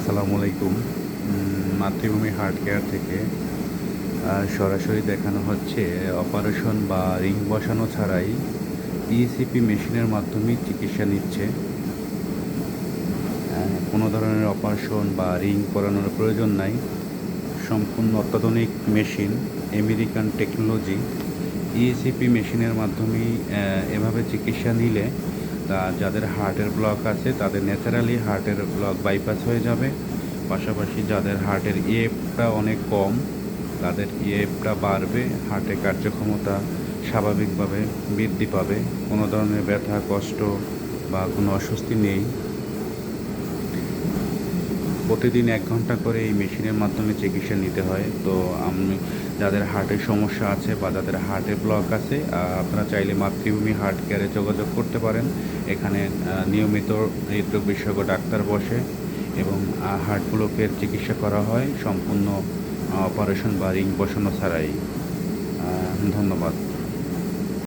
আসসালামু আলাইকুম। মাতৃভূমি হার্ট কেয়ার থেকে সরাসরি দেখানো হচ্ছে অপারেশন বা রিং বসানো ছাড়াই ইসিপি মেশিনের মাধ্যমেই চিকিৎসা নিচ্ছে। কোনো ধরনের অপারেশন বা রিং করানোর প্রয়োজন নাই। সম্পূর্ণ অত্যাধুনিক মেশিন, আমেরিকান টেকনোলজি। ইসিপি মেশিনের মাধ্যমেই এভাবে চিকিৎসা নিলে যাদের হার্টের ব্লক আছে তাদের ন্যাচারালি হার্টের ব্লক বাইপাস হয়ে যাবে। পাশাপাশি যাদের হার্টের ইএফটা অনেক কম তাদের ইএফটা বাড়বে, হার্টের কার্যক্ষমতা স্বাভাবিকভাবে বৃদ্ধি পাবে। কোনো ধরনের ব্যথা কষ্ট বা কোনো অস্বস্তি নেই। প্রতিদিন 1 ঘন্টা করে এই মেশিনের মাধ্যমে চিকিৎসা নিতে হয়। তো আমি যাদের হার্টের সমস্যা আছে বা যাদের হার্টের ব্লক আছে আপনারা চাইলে মাতৃভূমি হার্ট কেয়ারে যোগাযোগ করতে পারেন। এখানে নিয়মিত হৃদরোগ বিশেষজ্ঞ ডাক্তার বসে এবং হার্ট ব্লকের চিকিৎসা করা হয় সম্পূর্ণ অপারেশন বা রিং বসানো ছাড়াই। ধন্যবাদ।